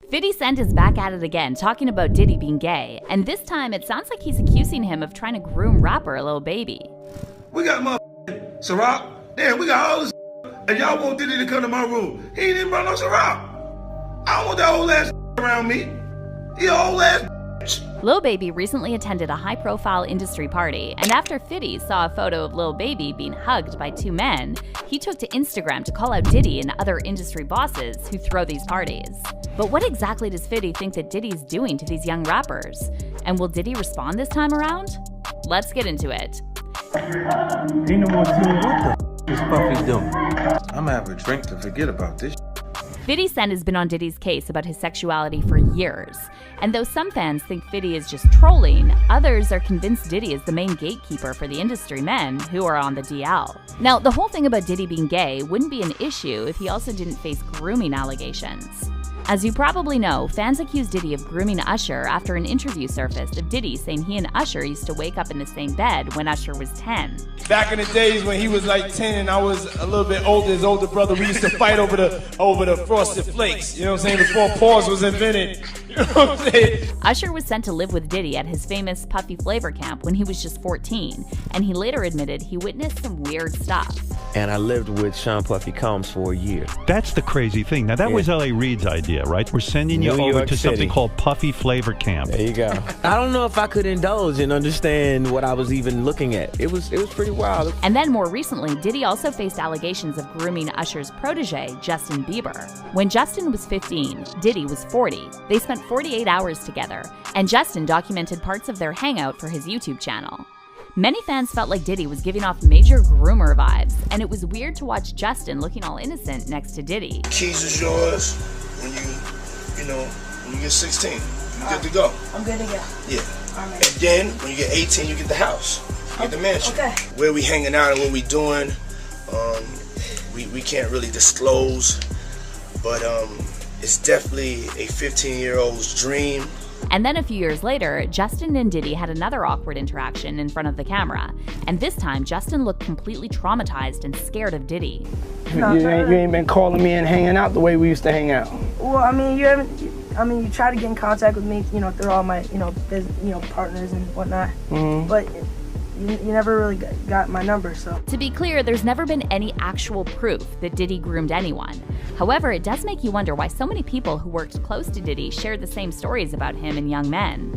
50 Cent is back at it again, talking about Diddy being gay, and this time it sounds like he's accusing him of trying to groom rapper Lil Baby. We got motherfucking Ciroc. Damn, we got all this and y'all want Diddy to come to my room. He ain't even brought no Ciroc. I don't want that old ass around me. He an old ass. Lil Baby recently attended a high-profile industry party, and after 50 saw a photo of Lil Baby being hugged by two men, he took to Instagram to call out Diddy and other industry bosses who throw these parties. But what exactly does 50 think that Diddy's doing to these young rappers? And will Diddy respond this time around? Let's get into it. Ain't no more team. What the is Puffy doing? I'ma have a drink to forget about this. 50 Cent has been on Diddy's case about his sexuality for years. And though some fans think 50 is just trolling, others are convinced Diddy is the main gatekeeper for the industry men who are on the DL. Now, the whole thing about Diddy being gay wouldn't be an issue if he also didn't face grooming allegations. As you probably know, fans accused Diddy of grooming Usher after an interview surfaced of Diddy saying he and Usher used to wake up in the same bed when Usher was 10. Back in the days when he was like 10 and I was a little bit older, his older brother, we used to fight over the Frosted Flakes, you know what I'm saying, before pause was invented. You know what I'm saying? Usher was sent to live with Diddy at his famous Puffy Flavor camp when he was just 14, and he later admitted he witnessed some weird stuff. And I lived with Sean Puffy Combs for a year. That's the crazy thing. Now, that was L.A. Reid's idea, right? We're sending you over to something called Puffy Flavor Camp. There you go. I don't know if I could indulge and understand what I was even looking at. It was pretty wild. And then more recently, Diddy also faced allegations of grooming Usher's protege, Justin Bieber. When Justin was 15, Diddy was 40. They spent 48 hours together, and Justin documented parts of their hangout for his YouTube channel. Many fans felt like Diddy was giving off major groomer vibes, and it was weird to watch Justin looking all innocent next to Diddy. Keys is yours when you get 16. You good to go. I'm good to go. Yeah. All right. And then when you get 18, you get the house. You get the mansion. Okay. Where we hanging out and what we doing, we can't really disclose, but it's definitely a 15-year-old's dream. And then a few years later, Justin and Diddy had another awkward interaction in front of the camera. And this time, Justin looked completely traumatized and scared of Diddy. You ain't been calling me and hanging out the way we used to hang out. Well, I mean, you try to get in contact with me, through all my, partners and whatnot. Mm-hmm. But you never really got my number, so. To be clear, there's never been any actual proof that Diddy groomed anyone. However, it does make you wonder why so many people who worked close to Diddy shared the same stories about him and young men.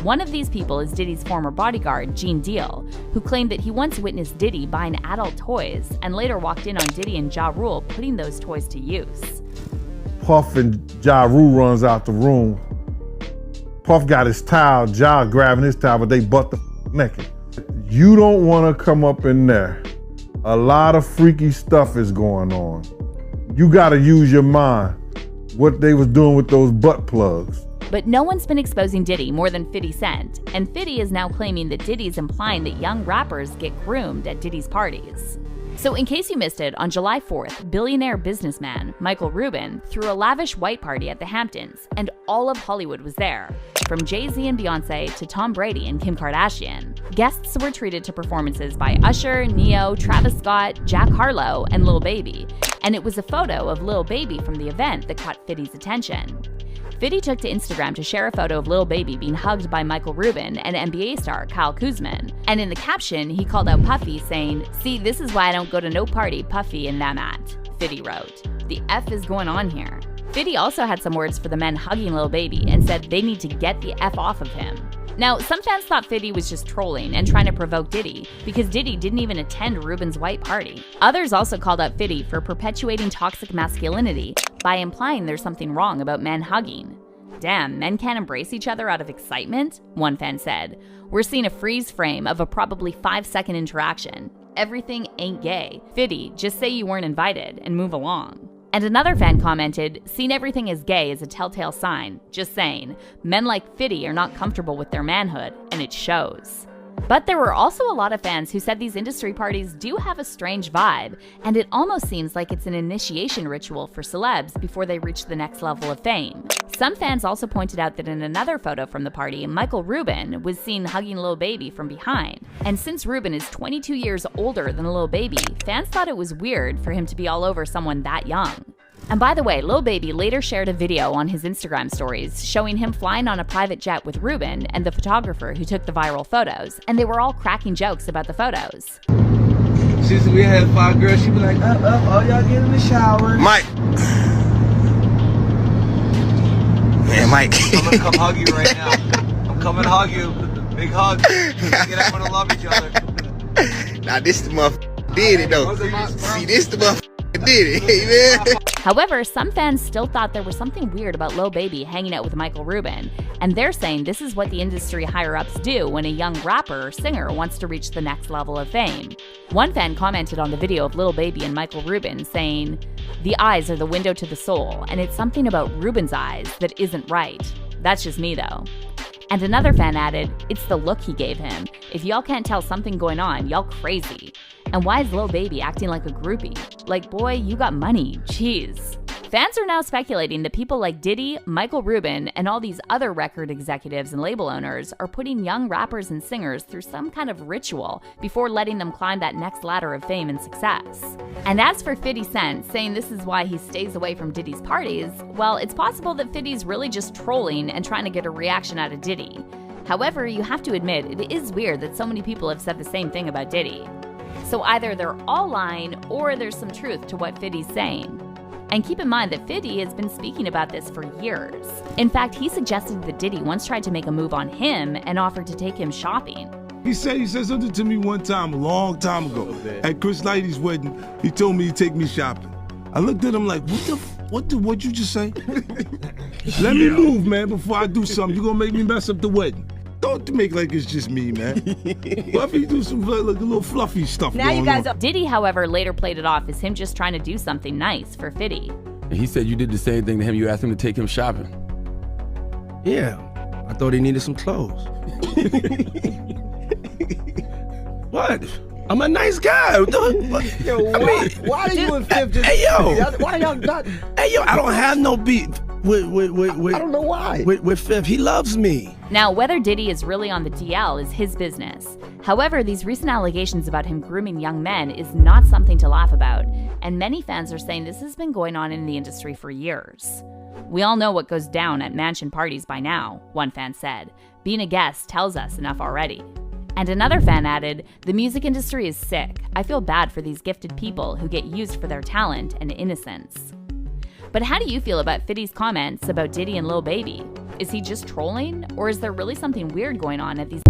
One of these people is Diddy's former bodyguard, Gene Deal, who claimed that he once witnessed Diddy buying adult toys and later walked in on Diddy and Ja Rule putting those toys to use. Puff and Ja Rule runs out the room. Puff got his towel, Ja grabbing his towel, but they butt the naked. You don't want to come up in there. A lot of freaky stuff is going on. You got to use your mind. What they was doing with those butt plugs. But no one's been exposing Diddy more than 50 Cent, and 50 is now claiming that Diddy's implying that young rappers get groomed at Diddy's parties. So in case you missed it, on July 4th, billionaire businessman Michael Rubin threw a lavish white party at the Hamptons, and all of Hollywood was there. From Jay-Z and Beyonce to Tom Brady and Kim Kardashian. Guests were treated to performances by Usher, Neo, Travis Scott, Jack Harlow, and Lil Baby. And it was a photo of Lil Baby from the event that caught 50's attention. 50 took to Instagram to share a photo of Lil Baby being hugged by Michael Rubin and NBA star Kyle Kuzma. And in the caption, he called out Puffy, saying, "See, this is why I don't go to no party Puffy and them at," 50 wrote. The F is going on here. 50 also had some words for the men hugging Lil Baby and said they need to get the F off of him. Now, some fans thought 50 was just trolling and trying to provoke Diddy because Diddy didn't even attend Rubin's white party. Others also called out 50 for perpetuating toxic masculinity by implying there's something wrong about men hugging. Damn, men can't embrace each other out of excitement? One fan said. We're seeing a freeze frame of a probably 5-second interaction. Everything ain't gay. 50, just say you weren't invited and move along. And another fan commented, "Seeing everything as gay is a telltale sign. Just saying. Men like 50 are not comfortable with their manhood, and it shows." But there were also a lot of fans who said these industry parties do have a strange vibe, and it almost seems like it's an initiation ritual for celebs before they reach the next level of fame. Some fans also pointed out that in another photo from the party, Michael Rubin was seen hugging Lil Baby from behind. And since Rubin is 22 years older than Lil Baby, fans thought it was weird for him to be all over someone that young. And by the way, Lil Baby later shared a video on his Instagram stories showing him flying on a private jet with Ruben and the photographer who took the viral photos, and they were all cracking jokes about the photos. She said we had 5 girls, she be like, all y'all get in the shower. Mike. Man, Mike. I'm gonna come hug you right now. I'm coming to hug you. Big hug. Get out to love each other. Now this the motherfucker did it though. See, this the motherfucker did it, man. However, some fans still thought there was something weird about Lil Baby hanging out with Michael Rubin, and they're saying this is what the industry higher-ups do when a young rapper or singer wants to reach the next level of fame. One fan commented on the video of Lil Baby and Michael Rubin saying, "The eyes are the window to the soul, and it's something about Rubin's eyes that isn't right. That's just me though." And another fan added, "It's the look he gave him. If y'all can't tell something going on, y'all crazy. And why is Lil Baby acting like a groupie? Like, boy, you got money, jeez." Fans are now speculating that people like Diddy, Michael Rubin, and all these other record executives and label owners are putting young rappers and singers through some kind of ritual before letting them climb that next ladder of fame and success. And as for 50 Cent saying this is why he stays away from Diddy's parties, well, it's possible that 50's really just trolling and trying to get a reaction out of Diddy. However, you have to admit, it is weird that so many people have said the same thing about Diddy. So either they're all lying or there's some truth to what 50's saying. And keep in mind that 50 has been speaking about this for years. In fact, he suggested that Diddy once tried to make a move on him and offered to take him shopping. He said something to me one time, a long time ago. At Chris Lighty's wedding, he told me to take me shopping. I looked at him like, what'd you just say? Let me move, man, before I do something. You're gonna make me mess up the wedding. Don't make like it's just me, man. Fluffy do some like, a little fluffy stuff now going you guys on. Diddy, however, later played it off as him just trying to do something nice for 50. He said you did the same thing to him. You asked him to take him shopping. Yeah, I thought he needed some clothes. What? I'm a nice guy. Yo, why are you and Fifth just... Hey, yo. Why y'all not... Hey, yo, I don't have no beef with I don't know why. With Fifth. He loves me. Now, whether Diddy is really on the DL is his business. However, these recent allegations about him grooming young men is not something to laugh about, and many fans are saying this has been going on in the industry for years. "We all know what goes down at mansion parties by now," one fan said. "Being a guest tells us enough already." And another fan added, "The music industry is sick. I feel bad for these gifted people who get used for their talent and innocence." But how do you feel about 50's comments about Diddy and Lil Baby? Is he just trolling, or is there really something weird going on at these...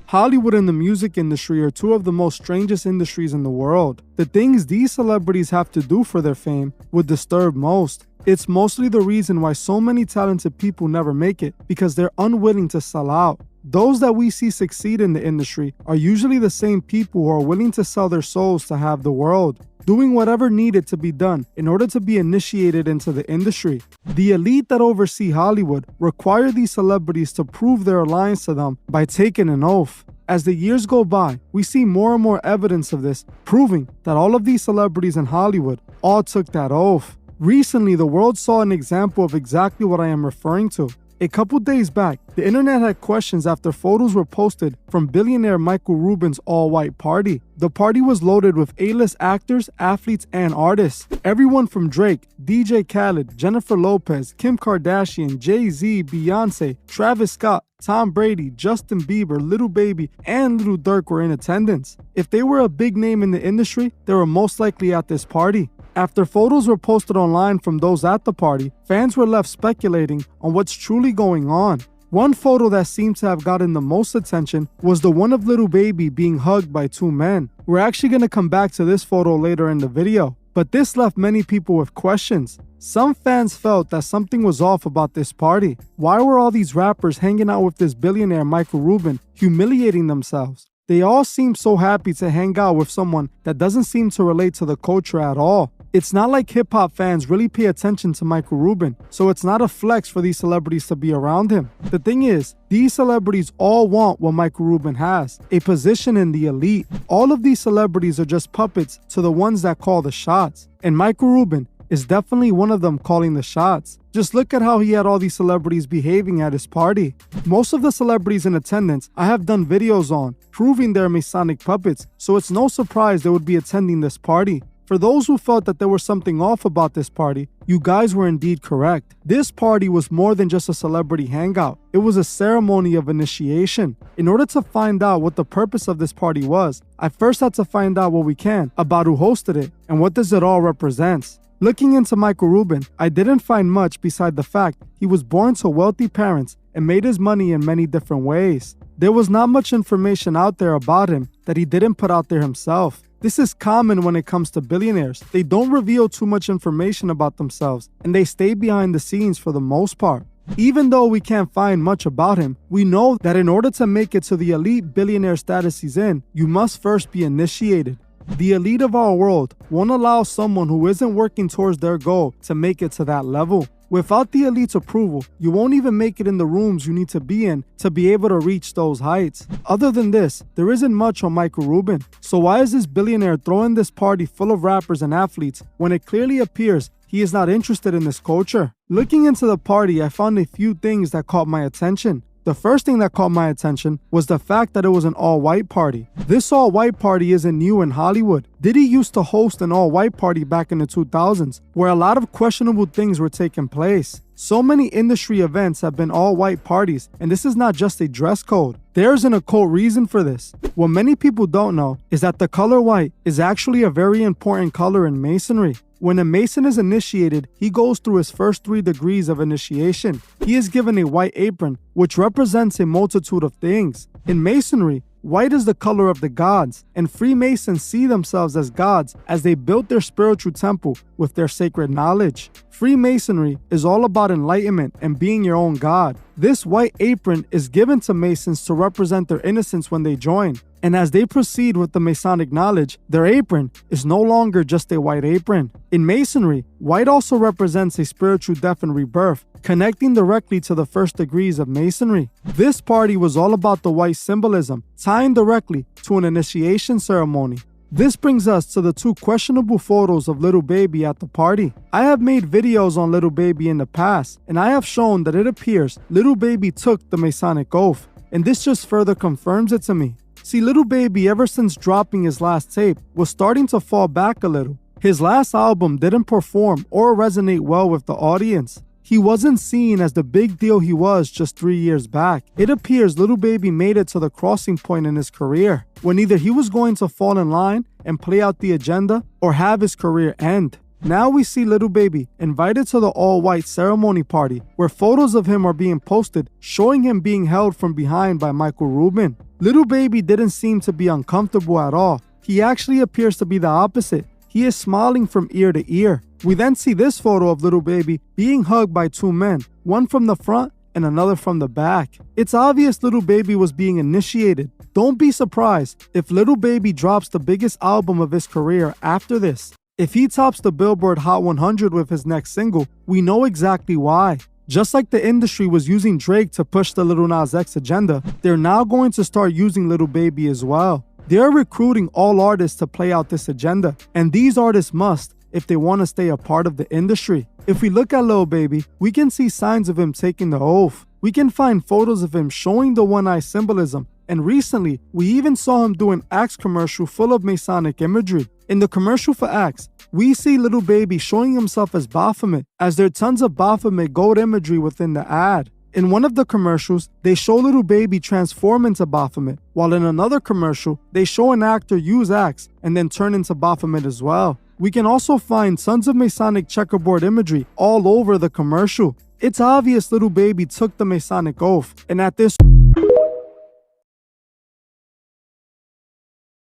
Hollywood and the music industry are two of the most strangest industries in the world. The things these celebrities have to do for their fame would disturb most. It's mostly the reason why so many talented people never make it, because they're unwilling to sell out. Those that we see succeed in the industry are usually the same people who are willing to sell their souls to have the world, doing whatever needed to be done in order to be initiated into the industry. The elite that oversee Hollywood require these celebrities to prove their alliance to them by taking an oath. As the years go by, we see more and more evidence of this, proving that all of these celebrities in Hollywood all took that oath. Recently, the world saw an example of exactly what I am referring to. A couple days back, the internet had questions after photos were posted from billionaire Michael Rubin's all-white party. The party was loaded with A-list actors, athletes, and artists. Everyone from Drake, DJ Khaled, Jennifer Lopez, Kim Kardashian, Jay-Z, Beyonce, Travis Scott, Tom Brady, Justin Bieber, Lil Baby, and Lil Durk were in attendance. If they were a big name in the industry, they were most likely at this party. After photos were posted online from those at the party, fans were left speculating on what's truly going on. One photo that seemed to have gotten the most attention was the one of Lil Baby being hugged by two men. We're actually going to come back to this photo later in the video, but this left many people with questions. Some fans felt that something was off about this party. Why were all these rappers hanging out with this billionaire Michael Rubin, humiliating themselves? They all seem so happy to hang out with someone that doesn't seem to relate to the culture at all. It's not like hip-hop fans really pay attention to Michael Rubin, so it's not a flex for these celebrities to be around him. The thing is, these celebrities all want what Michael Rubin has, a position in the elite. All of these celebrities are just puppets to the ones that call the shots. And Michael Rubin is definitely one of them calling the shots. Just look at how he had all these celebrities behaving at his party. Most of the celebrities in attendance I have done videos on, proving they're Masonic puppets, so it's no surprise they would be attending this party. For those who felt that there was something off about this party, you guys were indeed correct. This party was more than just a celebrity hangout. It was a ceremony of initiation. In order to find out what the purpose of this party was, I first had to find out what we can about who hosted it and what does it all represents. Looking into Michael Rubin, I didn't find much beside the fact he was born to wealthy parents and made his money in many different ways. There was not much information out there about him that he didn't put out there himself. This is common when it comes to billionaires. They don't reveal too much information about themselves, and they stay behind the scenes for the most part. Even though we can't find much about him, we know that in order to make it to the elite billionaire status he's in, you must first be initiated. The elite of our world won't allow someone who isn't working towards their goal to make it to that level. Without the elite's approval, you won't even make it in the rooms you need to be in to be able to reach those heights. Other than this, there isn't much on Michael Rubin. So why is this billionaire throwing this party full of rappers and athletes when it clearly appears he is not interested in this culture? Looking into the party, I found a few things that caught my attention. The first thing that caught my attention was the fact that it was an all-white party. This all-white party isn't new in Hollywood. Diddy used to host an all-white party back in the 2000s, where a lot of questionable things were taking place. So many industry events have been all-white parties, and this is not just a dress code. There's an occult reason for this. What many people don't know is that the color white is actually a very important color in Masonry. When a Mason is initiated, he goes through his first 3 degrees of initiation. He is given a white apron, which represents a multitude of things. In Masonry, white is the color of the gods, and Freemasons see themselves as gods as they built their spiritual temple with their sacred knowledge. Freemasonry is all about enlightenment and being your own god. This white apron is given to Masons to represent their innocence when they join. And as they proceed with the Masonic knowledge, their apron is no longer just a white apron. In Masonry, white also represents a spiritual death and rebirth, connecting directly to the first degrees of Masonry. This party was all about the white symbolism, tying directly to an initiation ceremony. This brings us to the 2 questionable photos of Lil Baby at the party. I have made videos on Lil Baby in the past, and I have shown that it appears Lil Baby took the Masonic oath, and this just further confirms it to me. See, Lil Baby, ever since dropping his last tape, was starting to fall back a little. His last album didn't perform or resonate well with the audience. He wasn't seen as the big deal he was just 3 years back. It appears Lil Baby made it to the crossing point in his career, when either he was going to fall in line and play out the agenda or have his career end. Now we see Lil Baby invited to the all-white ceremony party, where photos of him are being posted showing him being held from behind by Michael Rubin. Lil Baby didn't seem to be uncomfortable at all. He actually appears to be the opposite. He is smiling from ear to ear. We then see this photo of Lil Baby being hugged by 2 men, one from the front and another from the back. It's obvious Lil Baby was being initiated. Don't be surprised if Lil Baby drops the biggest album of his career after this. If he tops the Billboard Hot 100 with his next single, we know exactly why. Just like the industry was using Drake to push the Lil Nas X agenda, they're now going to start using Lil Baby as well. They're recruiting all artists to play out this agenda, and these artists must if they want to stay a part of the industry. If we look at Lil Baby, we can see signs of him taking the oath. We can find photos of him showing the one-eye symbolism, and recently, we even saw him do an Axe commercial full of Masonic imagery. In the commercial for Axe, we see Lil Baby showing himself as Baphomet, as there are tons of Baphomet gold imagery within the ad. In one of the commercials, they show Lil Baby transform into Baphomet, while in another commercial, they show an actor use Axe and then turn into Baphomet as well. We can also find tons of Masonic checkerboard imagery all over the commercial. It's obvious Lil Baby took the Masonic oath, and at this